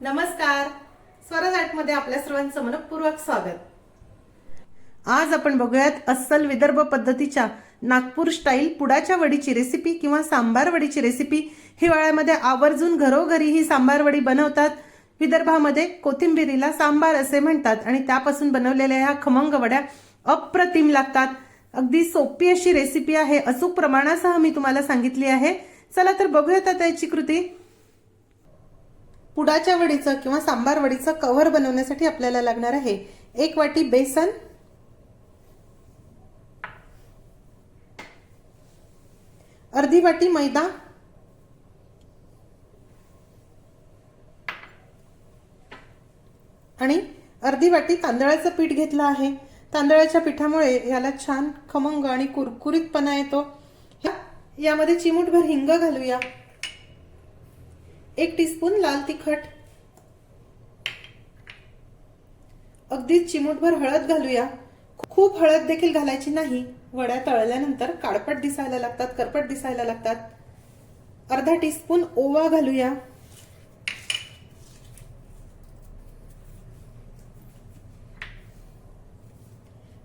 नमस्कार, स्वराज आर्टमध्ये आपल्या सर्वांचं मनपूर्वक स्वागत। आज आपण बघूयात अस्सल विदर्भ पद्धतीच्या नागपूर स्टाईल पुडाच्या वडीची रेसिपी किंवा सांबार वडीची रेसिपी। हिवाळ्यामध्ये आवर्जून घरोघरी ही सांबार वडी बनवतात। विदर्भामध्ये कोथिंबीरीला सांबार असे म्हणतात आणि त्यापासून बनवलेल्या ह्या खमंग वड्या अप्रतिम लागतात। अगदी सोपी अशी रेसिपी आहे, अचूक प्रमाणासह मी तुम्हाला सांगितली आहे। चला तर बघूयात आता याची कृती। पुडाच्या वडीचं किंवा सांबार वडीचं कव्हर बनवण्यासाठी आपल्याला लागणार आहे 1 वाटी बेसन, अर्धी वाटी मैदा, आणि अर्धी वाटी तांदळाचं पीठ घेतलं आहे। तांदळाच्या पिठामुळे याला छान खमंग आणि कुरकुरीतपणा येतो। यामध्ये चिमूटभर हिंग घालूया, 1 टीस्पून लाल तिखट, अगदी चिमूटभर हळद घालूया। खूप हळद देखील घालायची नाही, वड्या तळल्यानंतर काळपट दिसायला लागतात, करपट दिसायला लागतात। अर्धा टीस्पून ओवा घालूया,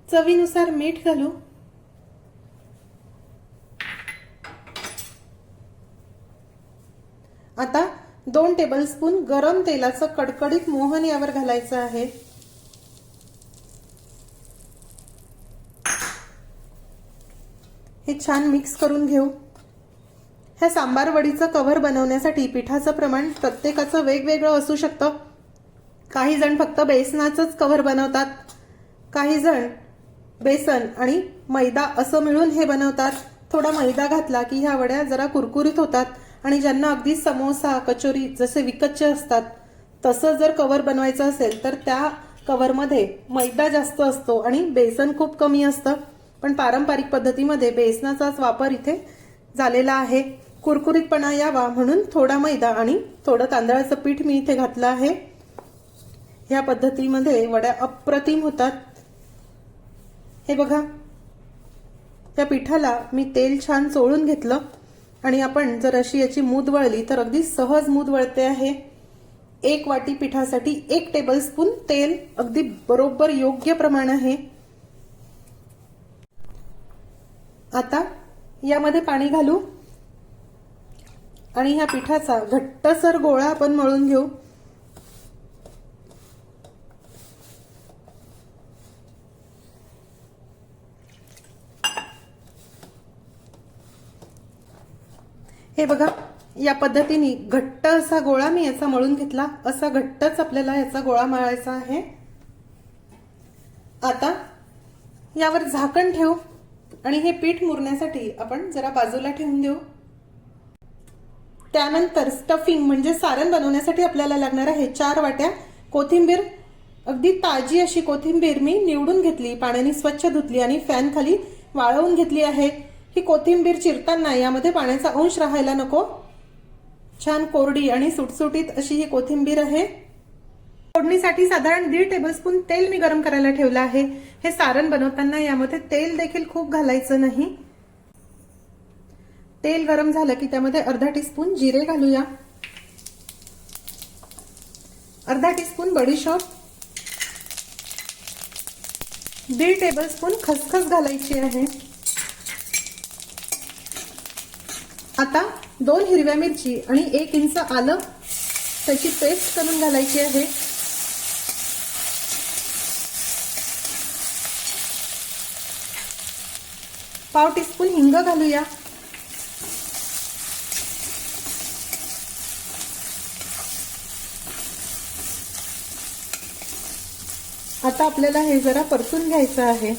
चवीनुसार मीठ घालू, आता 2 टेबलस्पून गरम तेलाचं कडकडीत मोहन यावर घालायचं आहे। हे छान मिक्स करून घेऊ। ह्या सांबार वडीचं कव्हर बनवण्यासाठी पिठाचं प्रमाण प्रत्येकाचं वेगवेगळं असू शकतं। काही जण फक्त बेसनाचंच कव्हर बनवतात, काही जण बेसन आणि मैदा असं मिळून हे बनवतात। थोडा मैदा घातला की ह्या वड्या जरा कुरकुरीत होतात आणि ज्यांना अगदी समोसा कचोरी जसे विकतचे असतात तसं जर कव्हर बनवायचं असेल तर त्या कव्हरमध्ये मैदा जास्त असतो आणि बेसन खूप कमी असतं। पण पारंपरिक पद्धतीमध्ये बेसनाचाच वापर इथे झालेला आहे। कुरकुरीतपणा यावा म्हणून थोडा मैदा आणि थोडं तांदळाचं पीठ मी इथे घातलं आहे। या पद्धतीमध्ये वड्या अप्रतिम होतात। हे बघा, या पिठाला मी तेल छान चोळून घेतलं आणि आपण जर अशी याची मूद वळली तर अगदी सहज मूद वळते आहे। 1 वाटी पिठासाठी 1 टेबलस्पून तेल अगदी बरोबर योग्य प्रमाण आहे। आता यामध्ये पाणी घालू आणि ह्या पिठाचा घट्टसर गोळा आपण मळून घेऊ। हे बघा, या पद्धतीने घट्ट असा गोळा मी याचा मळून घेतला। असा घट्टच आपल्याला याचा गोळा मळायचा आहे। आता यावर झाकण ठेवू आणि हे पीठ मुरण्यासाठी आपण जरा बाजूला ठेवून देऊ। त्यानंतर स्टफिंग म्हणजे सारण बनवण्यासाठी आपल्याला लागणार आहे 4 वाट्या कोथिंबीर। अगदी ताजी अशी कोथिंबीर मी निवडून घेतली, पाण्याने स्वच्छ धुतली आणि फॅन खाली वाळवून घेतली आहे। ही कोथिंबीर चिरताना यामध्ये पाण्याचा अंश राहायला नको। छान कोरडी आणि सुटसुटीत अशी ही कोथिंबीर आहे। फोडणीसाठी साधारण 1.5 टेबलस्पून तेल मी गरम करायला ठेवलं आहे। हे सारण बनवताना यामध्ये तेल देखील खूप घालायचं नाही। तेल गरम झालं की त्यामध्ये अर्धा टीस्पून जिरे घालूया, अर्धा टीस्पून बडीशोप, 1.5 टेबलस्पून खसखस घालायची आहे। आता 2 हिरव्या मिरची आणि 1 इंच आलं त्याची पेस्ट करून घालायची आहे। पाव टीस्पून हिंग घालूया, आता आपल्याला हे जरा परतून घ्यायचं आहे।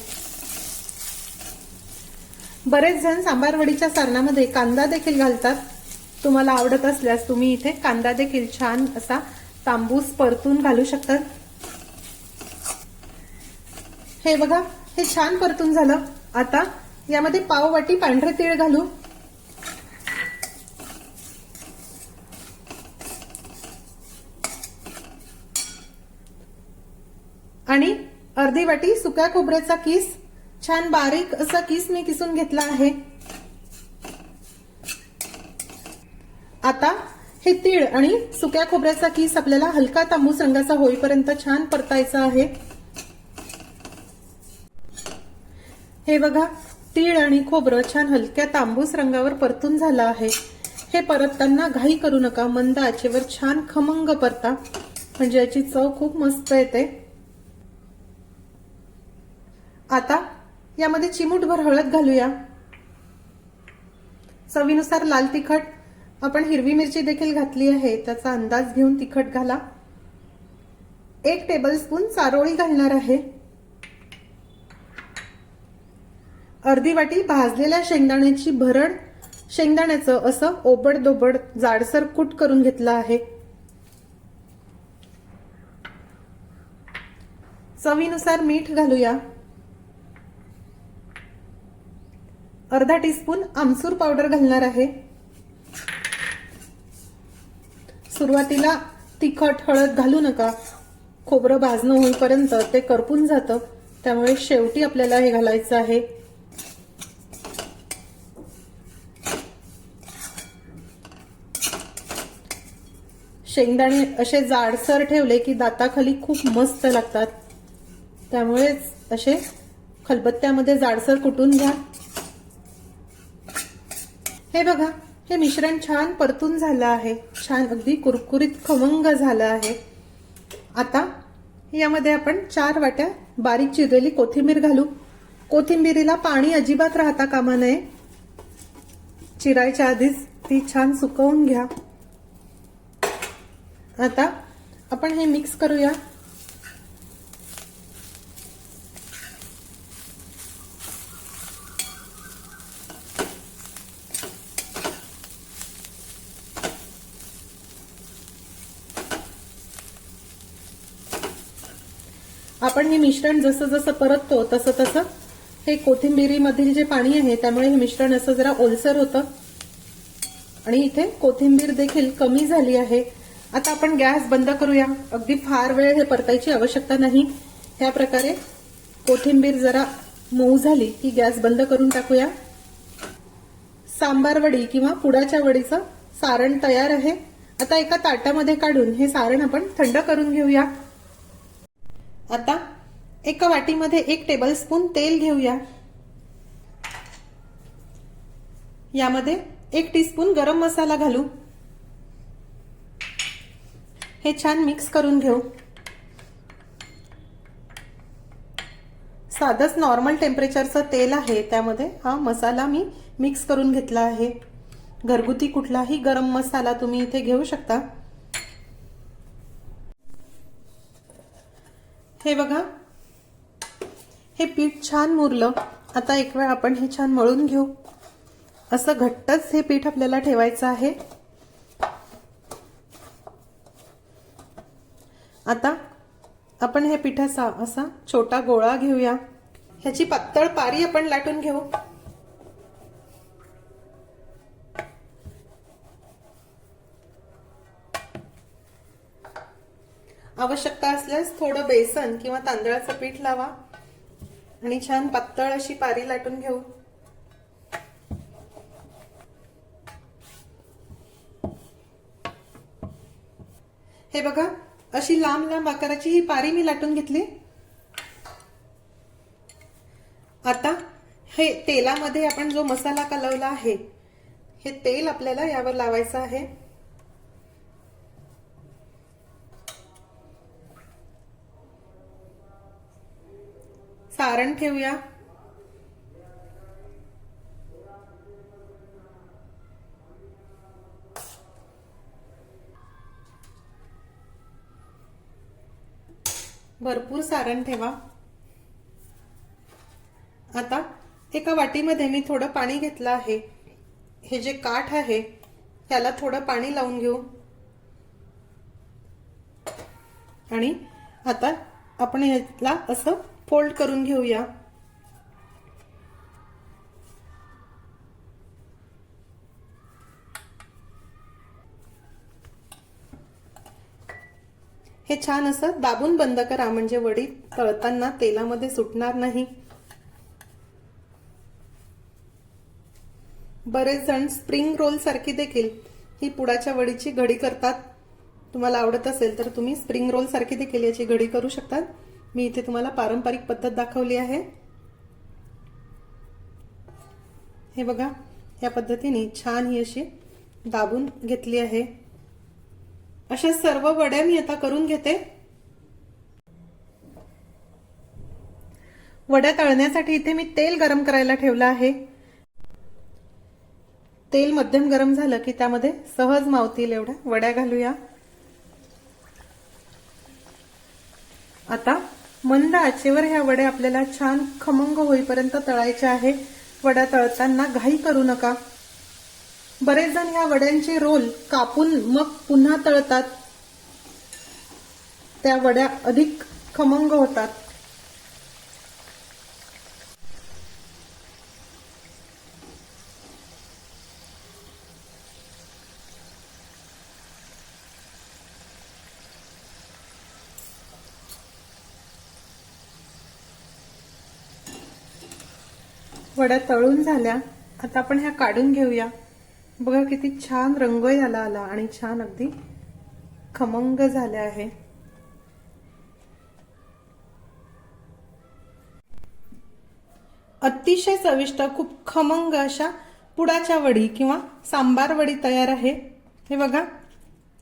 बरेच जण सांबार वडीच्या सारणामध्ये कांदा देखील घालतात। तुम्हाला आवडत असल्यास तुम्ही इथे कांदा देखील छान असा तांबूस परतून घालू शकता। हे बघा, हे छान परतून झालं। आता यामध्ये पाव वाटी पांढरे तीळ घालू आणि अर्धी वाटी सुक्या खोबऱ्याचा किस, छान बारीक असा किस मी किसून घेतला आहे। आता हे तीळ आणि सुक्या खोबऱ्याचा किस आपल्याला हलका तांबूस रंगाचा होईपर्यंत छान परतायचा आहे. हे बघा, तीळ आणि खोबरं छान हलक्या तांबूस रंगावर परतून झालं आहे. हे परतताना घाई करू नका, मंद आचेवर छान खमंग परता, म्हणजे याची चव खूप मस्त येते. आता यामध्ये चिमूटभर हळद घालूया. चवीनुसार लाल तिखट, आपण हिरवी मिरची देखील घातली आहे, त्याचा अंदाज घेऊन तिखट घाला. 1 टेबलस्पून चारोळी घालणार आहे. अर्धी वाटी भाजलेल्या शेंगदाण्याची भरड, शेंगदाण्याचं असं ओबड-दोबड जाडसर कूट करून घेतलं आहे. चवीनुसार मीठ घालूया. अर्धा टीस्पून आमचूर पावडर घालणार आहे. सुरुवातीला तिखट हळद घालू नका, खोबरं भाजणं होईपर्यंत ते करपून जातं, त्यामुळे शेवटी आपल्याला हे घालायचं आहे. शेंगदाणे असे जाडसर ठेवले की दाताखाली खूप मस्त लागतात, त्यामुळेच असे खलबत्त्यामध्ये जाडसर कुटून घ्या. हे बघा, हे मिश्रण छान परतून झालं आहे, छान अगदी कुरकुरीत खमंग झालं आहे. आता यामध्ये आपण 4 वाट्या बारीक चिरलेली कोथिंबीर घालू. कोथिंबीरीला पाणी अजिबात राहता कामा नये. चिरायच्या आधीच ती छान सुकवून घ्या. आता आपण हे मिक्स करूया. आपण हे मिश्रण जसं जसं परततो तसं तसं हे कोथिंबीरीमधील जे पाणी आहे त्यामुळे हे मिश्रण असं जरा ओलसर होतं आणि इथे कोथिंबीर देखील कमी झाली आहे. आता आपण गॅस बंद करूया. अगदी फार वेळ हे परतायची आवश्यकता नाही. ह्या प्रकारे कोथिंबीर जरा मऊ झाली की गॅस बंद करून टाकूया. सांबार वडी किंवा पुडाच्या वडीचं सारण तयार आहे. आता एका ताटामध्ये काढून हे सारण आपण थंड करून घेऊया. आता एका वाटीमध्ये 1 टेबलस्पून तेल घेऊया. यामध्ये 1 टीस्पून गरम मसाला घालू. हे छान मिक्स करून घेऊ. साधंच नॉर्मल टेम्परेचरचं तेल आहे, त्यामध्ये हा मसाला मी मिक्स करून घेतला आहे. घरगुती कुठलाही गरम मसाला तुम्ही इथे घेऊ शकता. हे बघा, हे पीठ छान मुरलं. आता एक वेळ आपण हे छान मळून घेऊ. असं घट्टच हे पीठ आपल्याला ठेवायचं आहे. आता आपण हे पिठाचा असा छोटा गोळा घेऊया. ह्याची पातळ पारी आपण लाटून घेऊ. आवश्यकता असल्यास थोडं बेसन किंवा तांदळाचं पीठ लावा आणि छान पातळ अशी पारी लाटून घेऊ. हे बघा, अशी लांब लांब आकाराची ही पारी मी लाटून घेतली. आता हे तेलामध्ये आपण जो मसाला कालवला आहे, हे तेल आपल्याला यावर लावायचं आहे. सारण ठेवूया. भरपूर सारण ठेवा. आता एका वाटीमध्ये मी थोडं पाणी घेतलं आहे. हे जे काठ आहे त्याला थोडं पाणी लावून घेऊ आणि आता आपण याला असं फोल्ड करून घेऊया. हे छान असं दाबून बंद करा, म्हणजे वडी तळताना तेलामध्ये सुटणार नाही. बरेच जण स्प्रिंग रोल सारखी देखील ही पुडाच्या वडीची घडी करतात. तुम्हाला आवडत असेल तर तुम्ही स्प्रिंग रोल सारखी देखील याची घडी करू शकतात. मी इथे तुम्हाला पारंपरिक पद्धत दाखवली आहे. हे बघा, या पद्धतीने छान ही अशी दाबून घेतली आहे. अशा सर्व वड्या मी आता करून घेते. वड्या तळण्यासाठी इथे मी तेल गरम करायला ठेवलं आहे. तेल मध्यम गरम झालं की त्यामध्ये सहज मावतील एवढ्या वड्या घालूया. आता मंद आचेवर ह्या वड्या आपल्याला छान खमंग होईपर्यंत तळायच्या आहे. वड्या तळताना घाई करू नका. बरेच जण ह्या वड्यांचे रोल कापून मग पुन्हा तळतात. त्या वड्या अधिक खमंग होतात. वड्या तळून झाल्या. आता आपण ह्या काढून घेऊया. बघा किती छान रंग याला आला आणि छान अगदी खमंग झाल्या आहे. अतिशय चविष्ट, खूप खमंग अशा पुडाच्या वडी किंवा सांबार वडी तयार आहे. हे बघा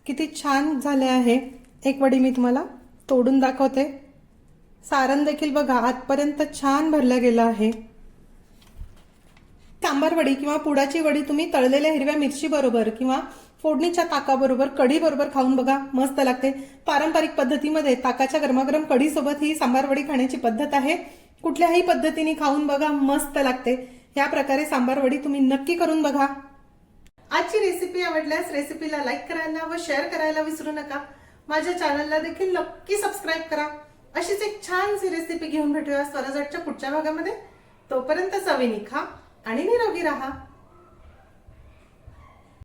किती छान झाले आहे. एक वडी मी तुम्हाला तोडून दाखवते. सारण देखील बघा आतपर्यंत छान भरलं गेलं आहे. सांबार वडी किंवा पुडाची वडी तुम्ही तळलेल्या हिरव्या मिरची बरोबर किंवा फोडणीच्या ताकाबरोबर, कढी बरोबर खाऊन बघा, मस्त लागते. पारंपरिक पद्धतीमध्ये ताकाच्या गरमागरम कढी सोबत ही सांबार वडी खाण्याची पद्धत आहे. कुठल्याही पद्धतीने खाऊन बघा, मस्त लागते. या प्रकारे सांबार वडी तुम्ही नक्की करून बघा. आजची रेसिपी आवडल्यास रेसिपीला लाईक करायला व शेअर करायला विसरू नका. माझ्या चॅनलला देखील नक्की सबस्क्राईब करा. अशीच एक छानशी रेसिपी घेऊन भेटूया स्वराजच्या पुढच्या भागामध्ये. तोपर्यंत चवीने खा आणि निरोगी राहा.